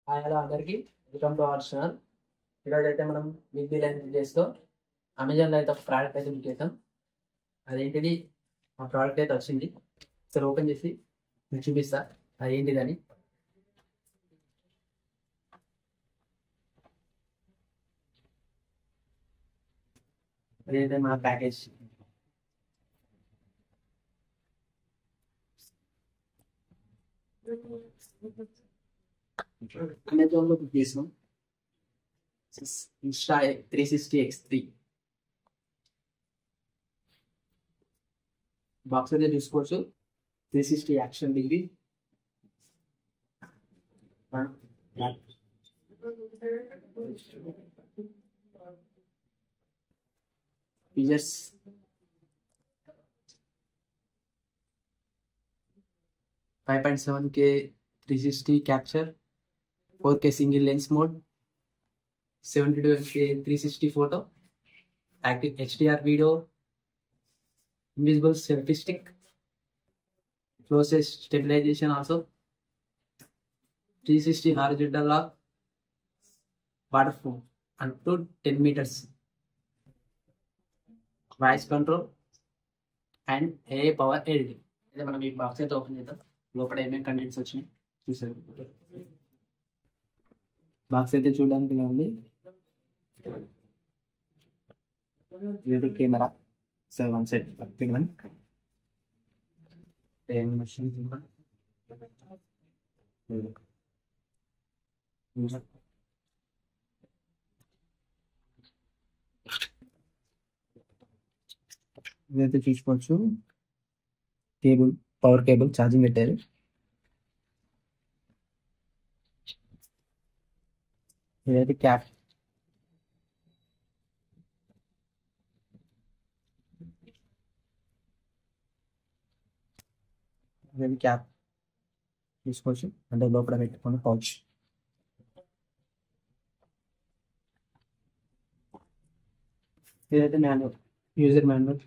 Hi hello అందరికీ welcome to our channel. ఈరోజు అయితే మనం బిగ్ బిలియన్ డేస్లో అమెజాన్లో అయితే ఒక ప్రోడక్ట్ అయితే బుక్ చేసాం. అదేంటిది ఆ ప్రోడక్ట్ అయితే వచ్చింది. సరే ఓపెన్ చేసి మీకు చూపిస్తా అదేంటిదని. అదైతే మా ప్యాకేజ్. అమెజాన్లో బుక్ చేసాం. ఇన్స్టా 360X3 బాక్స్ అయితే చూసుకోవచ్చు. 360 action degree features 5.7K 360 capture, 4K single lens mode, 72K 360 photo, active HDR video, invisible selfie stick, closest stabilization also, 360 horizontal lock, waterproof up to 10 meters, voice control and AI power editing. ఇదే మనం ఈ box అయితే open చేద్దాం. లోపల ఏమేమి contents వచ్చినాయి చూసారు. Box అయితే చూడడానికి ఇలా ఉంది. ఇది కెమెరా 7 సెట్ పట్టుకున్నాం. ఏం మెషిన్ ఇదైతే చూసుకోవచ్చు. కేబుల్, పవర్ కేబుల్ ఛార్జింగ్ పెట్టారు. ఇదైతే క్యాప్, ఇదైతే క్యాప్ తీసుకోవచ్చు, అంటే లోపల పెట్టుకుని పౌచ్. ఇదైతే మాన్యువల్, యూజర్ మాన్యువల్.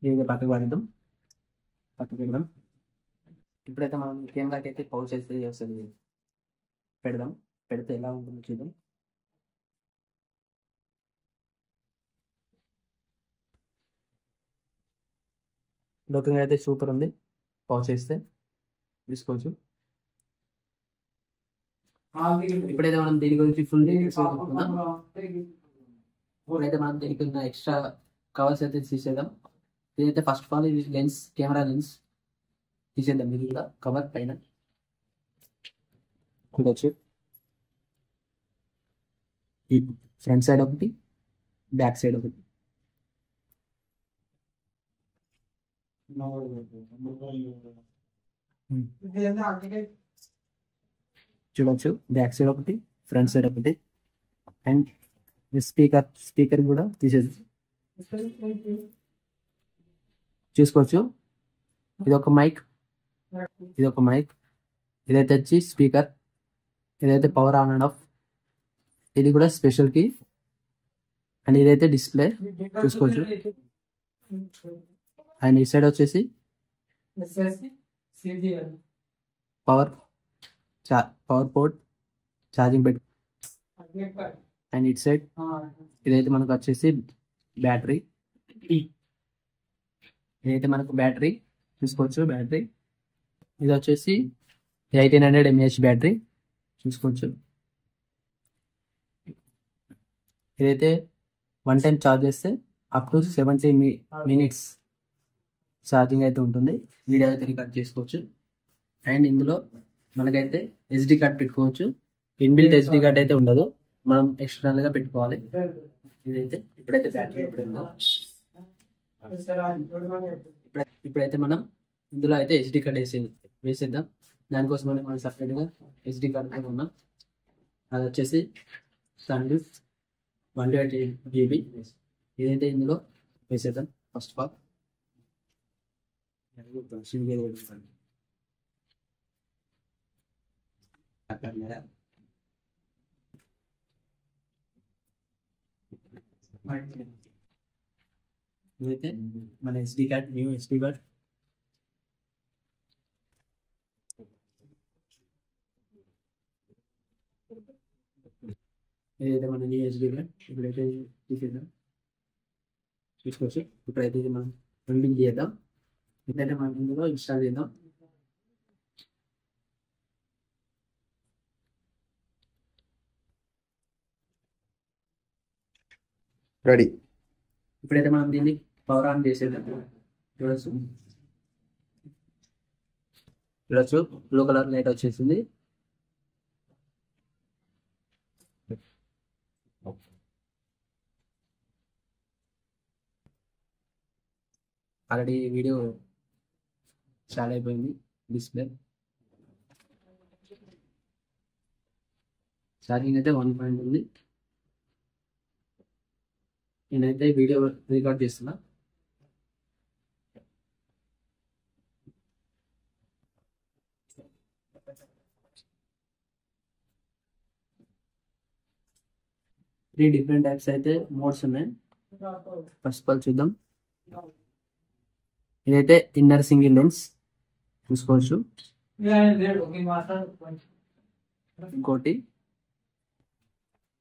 ఇది పక్కకు పడేద్దాం, పక్కకు పెడదాం. ఇప్పుడైతే మనం కెమెరాకి అయితే పౌచ్ అయితే వస్తుంది, పెడదాం. పెడితే ఎలా ఉంటుందో చూద్దాం. లుకింగ్ అయితే సూపర్ ఉంది. పౌచ్ వేస్తే తీసుకోవచ్చు. ఇప్పుడైతే మనం దీని గురించి ఫుల్ డీటెయిల్స్ ఇప్పుడైతే మనం దీనికి ఉన్న ఎక్స్ట్రా కవర్స్ అయితే తీసేద్దాం. ఇదైతే ఫస్ట్ ఆఫ్ ఆల్ ఇది లెన్స్, కెమెరా లెన్స్ తీసేద్దాం. ఇది కూడా కవర్ పైన చూడొచ్చు. ఈ ఫ్రంట్ సైడ్ ఒకటి, బ్యాక్ సైడ్ ఒకటి. చూడొచ్చు, బ్యాక్ సైడ్ ఒకటి, ఫ్రంట్ సైడ్ ఒకటి. అండ్ స్పీకర్ కూడా తీసేది చూసుకోవచ్చు. ఇదొక మైక్, ఇదొక మైక్. ఇదైతే వచ్చి స్పీకర్. ఇదైతే పవర్ ఆన్ అండ్ ఆఫ్, ఇది కూడా స్పెషల్ కీ. అండ్ ఇదైతే డిస్ప్లే చూసుకోవచ్చు. అండ్ ఈ సైడ్ వచ్చేసి power port, charging pet. And it side ఇదైతే మనకు వచ్చేసి బ్యాటరీ. ఇదైతే మనకు బ్యాటరీ చూసుకోవచ్చు. బ్యాటరీ ఇది వచ్చేసి 1800 mAh బ్యాటరీ చూసుకోవచ్చు. ఇదైతే 1 టైం ఛార్జ్ చేస్తే అప్ టు 70 minutes ఛార్జింగ్ అయితే ఉంటుంది. వీడియో అయితే రికార్డ్ చేసుకోవచ్చు. అండ్ ఇందులో మనకైతే SD కార్డ్ పెట్టుకోవచ్చు. ఇన్బిల్ట్ SD కార్డ్ అయితే ఉండదు, మనం ఎక్స్టర్నల్ గా పెట్టుకోవాలి. ఇదైతే ఇప్పుడైతే బ్యాటరీ ఇప్పుడైతే మనం ఇందులో అయితే SD కార్డ్ వేసేద్దాం. దానికోసం మనం సపరేట్ గా SD కార్డ్ అయితే ఉన్నాం. అది వచ్చేసి SanDisk 128 GB. ఇదైతే ఇందులో వేసేద్దాం. ఫస్ట్ ఆఫ్ ఆల్ ఇదైతే మన SD card, new SD card. ఏదైతే మన యూఎస్బీలో ఇప్పుడైతే తీసేద్దాం, చూసుకోవచ్చు. ఇప్పుడైతే ఇది మనం ప్రింటింగ్ చేద్దాం. ఇప్పుడైతే మనం ఇందులో ఇన్స్టాల్ చేద్దాం. రెడీ. ఇప్పుడైతే మనం దీన్ని పవర్ ఆన్ చేసేద్దాం. చూడొచ్చు చూడొచ్చు బ్లూ కలర్ లైట్ వచ్చేసింది. ఆల్రెడీ వీడియో స్టార్ట్ అయిపోయింది. డిస్ప్లే ఛార్జింగ్ అయితే 1 ఉంది. నేనైతే వీడియో రికార్డ్ చేస్తున్నా. త్రీ డిఫరెంట్ టైప్స్ అయితే మోడ్స్ ఉన్నాయి. ఫస్ట్ ఆఫ్ ఆల్ చూద్దాం. ఇదైతే ఇన్నర్ సింగిల్ లెన్స్ చూసుకోవచ్చు. ఇంకోటి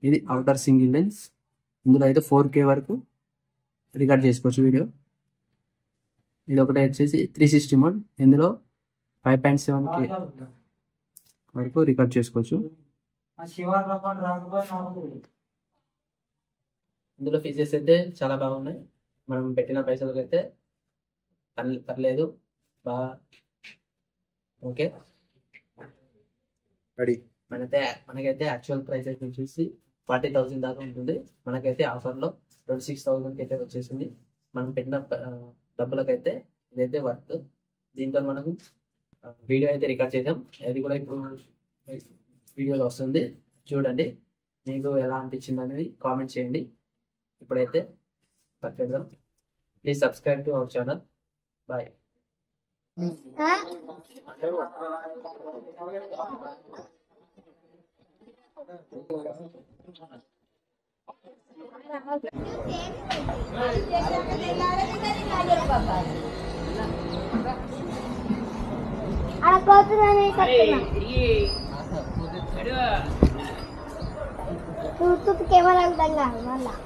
ఇది అవుటర్ సింగిల్ లెన్స్. ఇందులో అయితే 4K వరకు రికార్డ్ చేసుకోవచ్చు వీడియో. ఇది ఒకటి వచ్చేసి 360 మోడ్. ఇందులో 5.7K వరకు రికార్డ్ చేసుకోవచ్చు. ఇందులో ఫీచర్స్ అయితే చాలా బాగున్నాయి. మనం పెట్టిన పైసలకి అయితే పర్లేదు, బాగా ఓకే. రెడీ. మనకైతే యాక్చువల్ ప్రైస్ అయితే వచ్చేసి 40,000 దాకా ఉంటుంది. మనకైతే ఆఫర్లో 26,000 అయితే వచ్చేసింది. మనం పెట్టిన డబ్బులకైతే ఇదైతే వర్త్. దీంతో మనం వీడియో అయితే రికార్డ్ చేసాం. అది కూడా ఇప్పుడు వీడియోలో వస్తుంది, చూడండి. మీకు ఎలా అనిపించింది అనేది కామెంట్ చేయండి. ఇప్పుడైతే పర్ఫెక్ట్గా please subscribe to our channel. Bye. Tutup kayak malang tengah malah.